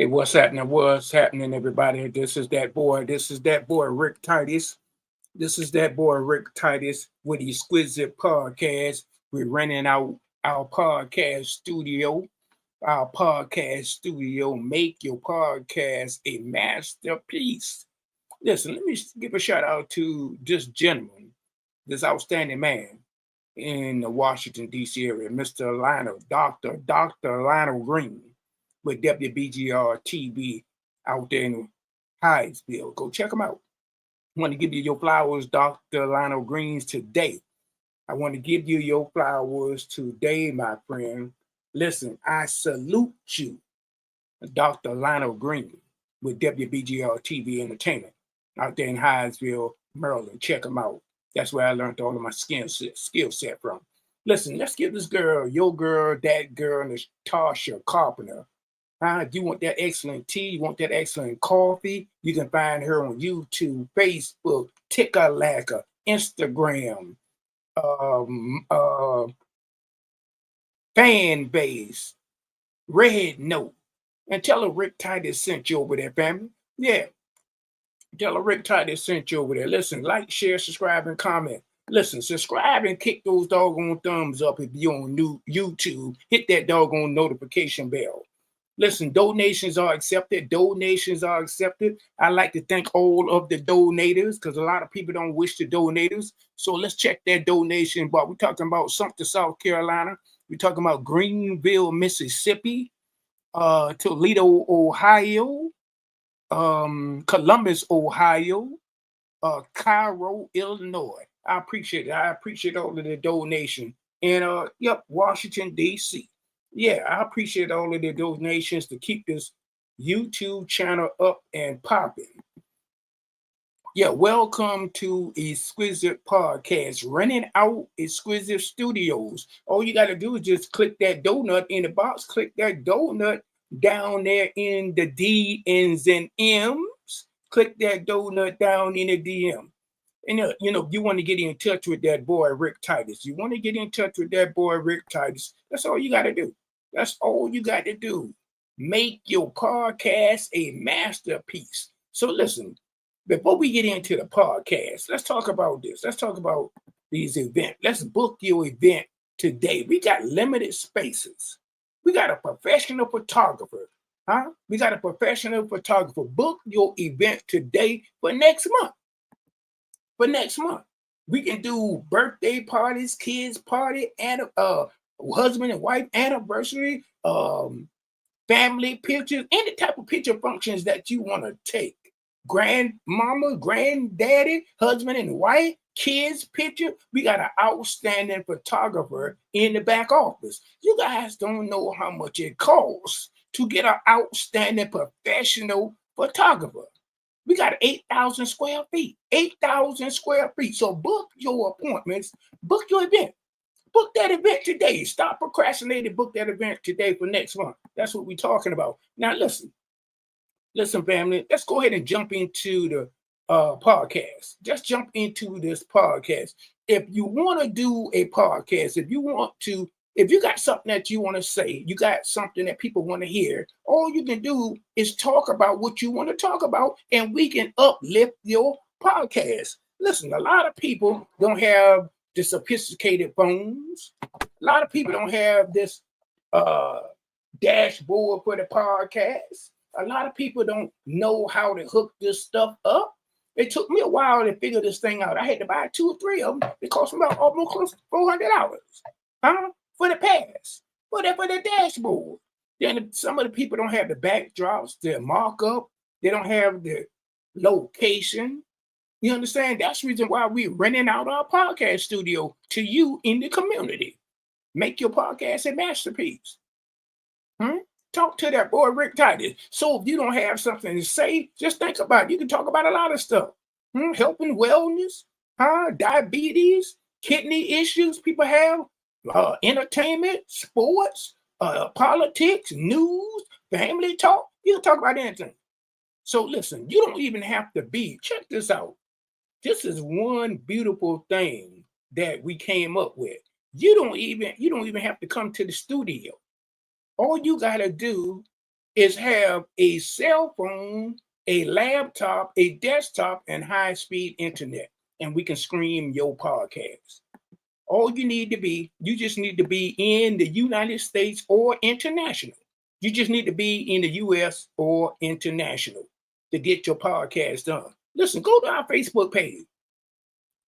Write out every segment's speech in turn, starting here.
Hey, what's happening? What's happening, everybody? This is that boy. This is that boy, RickTitus. This is that boy, RickTitus, with Exquisite Podcast. We're renting out our podcast studio. Our podcast studio. Make your podcast a masterpiece. Listen, let me give a shout out to this gentleman, this outstanding man in the Washington, D.C. area, Mr. Lionel, Dr. Lionel Green with WBGR TV out there in Hyattsville. Go check them out. I want to give you your flowers, Dr. Lionel Greens, today. I want to give you your flowers today, my friend. Listen, I salute you, Dr. Lionel Green with WBGR TV Entertainment out there in Hyattsville, Maryland. Check them out. That's where I learned all of my skill set from. Listen, let's give this girl, your girl, that girl, Natasha Carpenter. If you want that excellent tea, you want that excellent coffee, you can find her on YouTube, Facebook, TikTok, Instagram, fan base, Red Note. And tell her RickTitus sent you over there, family. Yeah. Tell her RickTitus sent you over there. Listen, like, share, subscribe, and comment. Listen, subscribe and kick those doggone thumbs up if you're on new YouTube. Hit that doggone notification bell. Listen, donations are accepted. Donations are accepted. I like to thank all of the donators because a lot of people don't wish to donate us. So let's check that donation. But we're talking about Sumter, South Carolina. We're talking about Greenville, Mississippi, Toledo, Ohio, Columbus, Ohio, Cairo, Illinois. I appreciate it. I appreciate all of the donation. And Washington, D.C. Yeah, I appreciate all of the donations to keep this YouTube channel up and popping. Yeah, welcome to Exquisite Podcast, renting out Exquisite Studios. All you got to do is just click that donut in the box, click that donut down there in the D, N's, and M's. Click that donut down in the DM. And, you want to get in touch with that boy, RickTitus. You want to get in touch with that boy, RickTitus. That's all you got to do. That's all you got to do. Make your podcast a masterpiece. So listen, before we get into the podcast, let's talk about this. Let's talk about these events. Let's book your event today. We got limited spaces. We got a professional photographer. We got a professional photographer. Book your event today for next month. For next month. We can do birthday parties, kids party, and husband and wife anniversary, family pictures, any type of picture functions that you want to take. Grandmama, granddaddy, husband and wife, kids picture. We got an outstanding photographer in the back office. You guys don't know how much it costs to get an outstanding professional photographer. We got 8,000 square feet. 8,000 square feet. So book your appointments. Book your event. Book that event today. Stop procrastinating. Book that event today for next month. That's what we're talking about. Now, listen, family. Let's go ahead and jump into the podcast. Just jump into this podcast. If you want to do a podcast, if you got something that you want to say, you got something that people want to hear, all you can do is talk about what you want to talk about, and we can uplift your podcast. Listen, a lot of people don't have the sophisticated phones. A lot of people don't have this dashboard for the podcast. A lot of people don't know how to hook this stuff up. It took me a while to figure this thing out. I had to buy 2 or 3 of them. It cost me about almost close to $400. For the pass, for the dashboard. Then some of the people don't have the backdrops, their markup. They don't have the location. You understand? That's the reason why we're renting out our podcast studio to you in the community. Make your podcast a masterpiece. Talk to that boy, RickTitus. So if you don't have something to say, just think about it. You can talk about a lot of stuff. Helping wellness, diabetes, kidney issues people have, entertainment, sports, politics, news, family talk. You can talk about anything. So listen, you don't even have to check this out. This is one beautiful thing that we came up with. You don't even have to come to the studio. All you gotta do is have a cell phone, a laptop, a desktop, and high-speed internet, and we can stream your podcast. All you just need to be in the United States or international. You just need to be in the US or international to get your podcast done. Listen, go to our Facebook page.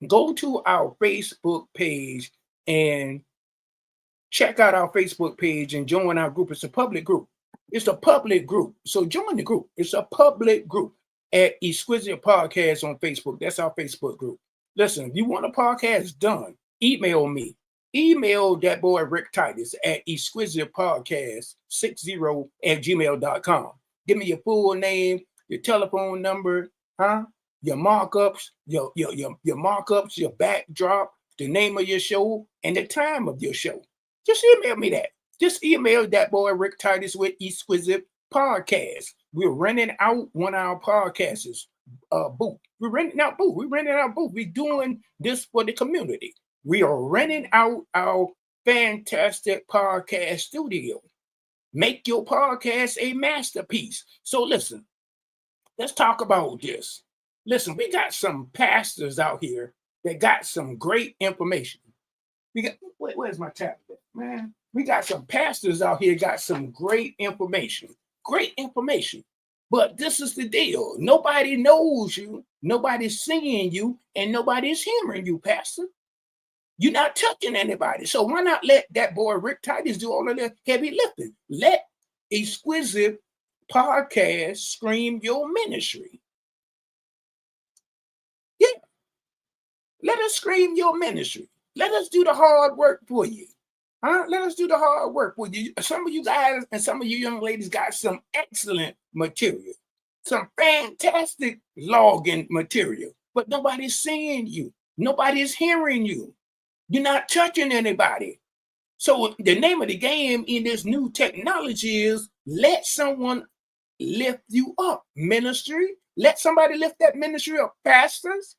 Go to our Facebook page and check out our Facebook page and join our group. It's a public group. It's a public group. So join the group. It's a public group at Exquisite Podcast on Facebook. That's our Facebook group. Listen, if you want a podcast done, email me. Email that boy RickTitus at exquisitepodcast60@gmail.com. Give me your full name, your telephone number, your markups, your markups, your backdrop, the name of your show, and the time of your show. Just email me that. Just email that boy RickTitus with Exquisite Podcast. We're renting out one of our podcasts booth. We're renting out booth. We're doing this for the community. We are renting out our fantastic podcast studio. Make your podcast a masterpiece. So listen, let's talk about this. Listen, we got some pastors out here that got some great information. Where's my tablet, man? We got some pastors out here got some great information. Great information. But this is the deal. Nobody knows you, nobody's seeing you, and nobody's hearing you, Pastor. You're not touching anybody. So why not let that boy RickTitus do all of the heavy lifting? Let Exquisite Podcast scream your ministry. Yeah. Let us scream your ministry. Let us do the hard work for you. Let us do the hard work for you. Some of you guys and some of you young ladies got some excellent material, some fantastic logging material, but nobody's seeing you. Nobody's hearing you. You're not touching anybody. So the name of the game in this new technology is let someone lift you up. Ministry. Let somebody lift that ministry up. Pastors.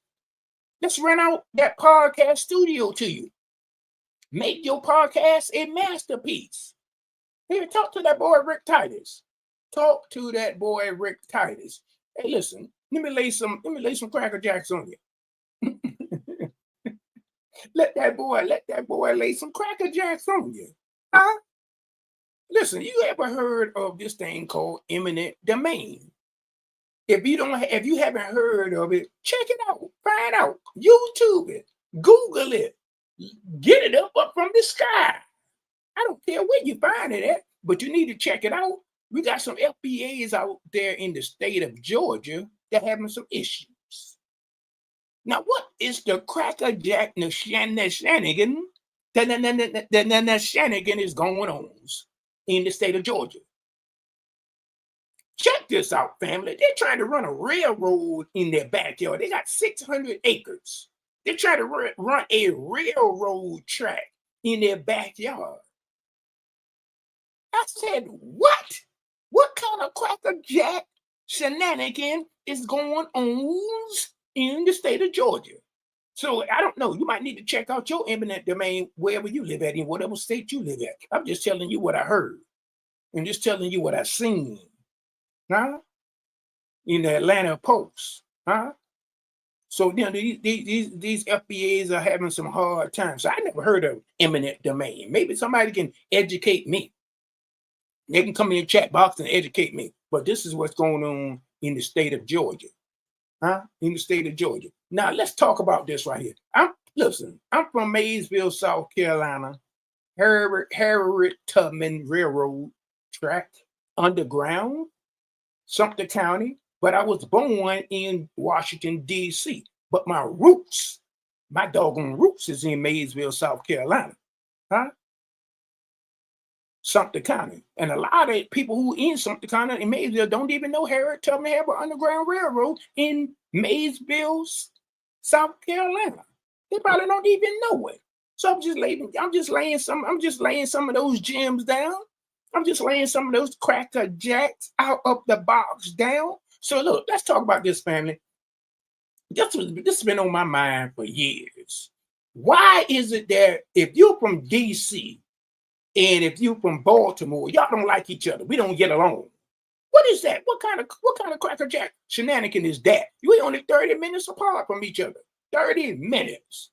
Let's rent out that podcast studio to you. Make your podcast a masterpiece. Here, talk to that boy RickTitus. Talk to that boy RickTitus. Hey, listen, let me lay some Cracker Jacks on you. Let that boy lay some Cracker Jacks on you. Listen, you ever heard of this thing called eminent domain? If you haven't heard of it, check it out. Find out. YouTube it. Google it. Get it up from the sky. I don't care where you find it at, but you need to check it out. We got some FBAs out there in the state of Georgia that having some issues. Now, what is the Cracker Jack shenanigan? The shenanigan is going on in the state of Georgia. Check this out, family. They're trying to run a railroad in their backyard. They got 600 acres. They're trying to run a railroad track in their backyard. I said, what? What kind of Cracker Jack shenanigan is going on in the state of Georgia? So I don't know. You might need to check out your eminent domain wherever you live at, in whatever state you live at. I'm just telling you what I heard. I'm just telling you what I seen. In the Atlanta Post. So these FBAs are having some hard times. So I never heard of eminent domain. Maybe somebody can educate me. They can come in the chat box and educate me. But this is what's going on in the state of Georgia. In the state of Georgia. Now let's talk about this right here. I'm from Maysville, South Carolina. Harriet Tubman Railroad track underground, Sumter County. But I was born in Washington, D.C. But my doggone roots is in Maysville, South Carolina. Sumter County. And a lot of people who in Sumter County and Maysville don't even know Harriet Tubman have an underground railroad in Maysville, South Carolina. They probably don't even know it. So I'm just laying some of those gems down. I'm just laying some of those Cracker Jacks out of the box down. So look, let's talk about this, family. This has been on my mind for years. Why is it that if you're from D.C. and if you're from Baltimore, y'all don't like each other? We don't get along. What is that? What kind of crackerjack shenanigan is that? We only 30 minutes apart from each other. 30 minutes.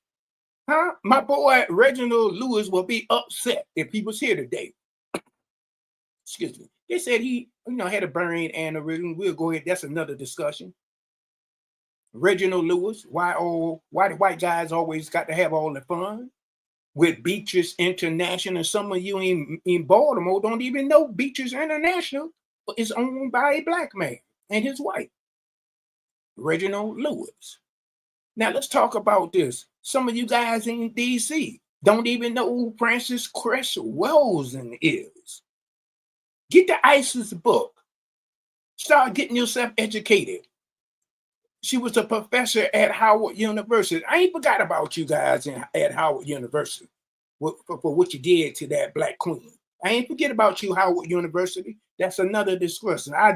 Huh? My boy Reginald Lewis will be upset if he was here today. Excuse me. They said he, had a brain aneurysm. We'll go ahead. That's another discussion. Reginald Lewis, why the white guys always got to have all the fun with Beaches International? And some of you in Baltimore don't even know Beaches International is owned by a black man and his wife, Reginald Lewis. Now let's talk about this. Some of you guys in D.C. don't even know who Frances Cress Welsing is. Get the ISIS book. Start getting yourself educated. She was a professor at Howard University. I ain't forgot about you guys at Howard University for what you did to that black queen. I ain't forget about you, Howard University. That's another discussion. I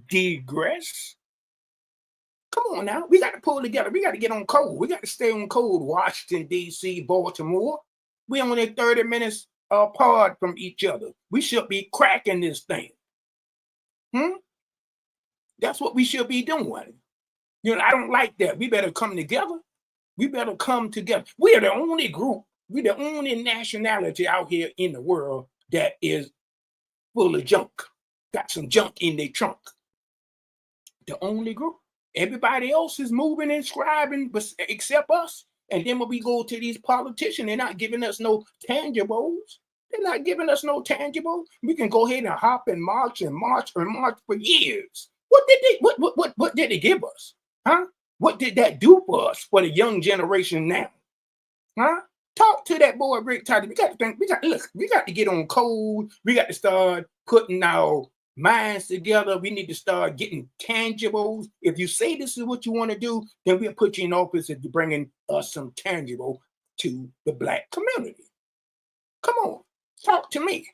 digress. Come on now. We got to pull together. We got to get on code. We got to stay on code. Washington, D.C., Baltimore. We only 30 minutes apart from each other. We should be cracking this thing. That's what we should be doing. I don't like that. We better come together. We better come together. We are the only group. We're the only nationality out here in the world that is full of junk. Got some junk in their trunk. The only group. Everybody else is moving and scribing, but except us. And then when we go to these politicians, they're not giving us no tangibles. They're not giving us no tangible. We can go ahead and hop and march for years. What did they give us? Huh? What did that do for us, for the young generation now? Huh? Talk to that boy RickTitus. We got to think, we got to get on code. We got to start putting our minds together. We need to start getting tangibles. If you say this is what you want to do, then we'll put you in office if you're bringing us some tangible to the black community. Come on, talk to me.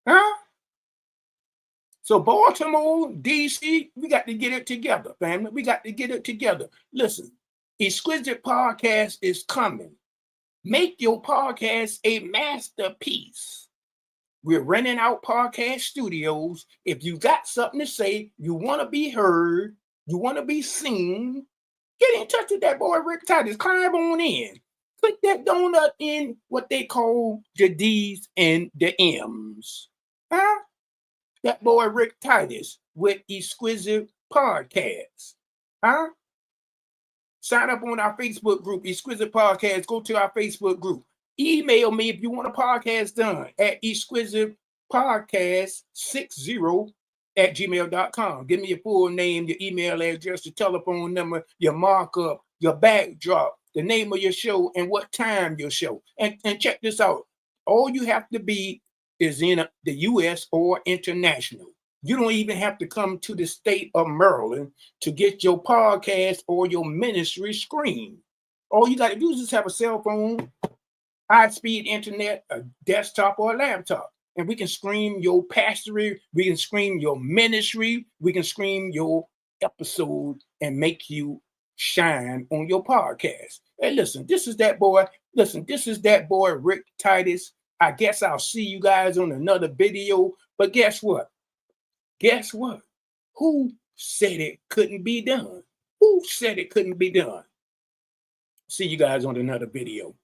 Huh? So Baltimore, D.C., we got to get it together, family. We got to get it together. Listen, Exquisite Podcast is coming. Make your podcast a masterpiece. We're renting out podcast studios. If you got something to say, you want to be heard, you want to be seen, get in touch with that boy RickTitus. Climb on in. Put that donut in what they call the D's and the M's. Huh? That boy RickTitus with Exquisite Podcast. Huh? Sign up on our Facebook group, Exquisite Podcast. Go to our Facebook group. Email me if you want a podcast done at exquisitepodcast60@gmail.com. Give me your full name, your email address, your telephone number, your markup, your backdrop, the name of your show, and what time your show. And check this out. All you have to be is in the U.S. or international. You don't even have to come to the state of Maryland to get your podcast or your ministry screened. All you got to do is just have a cell phone, high-speed internet, a desktop or a laptop, and we can scream your pastory, we can scream your ministry, we can scream your episode and make you shine on your podcast. Hey, listen, this is that boy RickTitus. I guess I'll see you guys on another video, but guess what? Who said it couldn't be done? Who said it couldn't be done? See you guys on another video.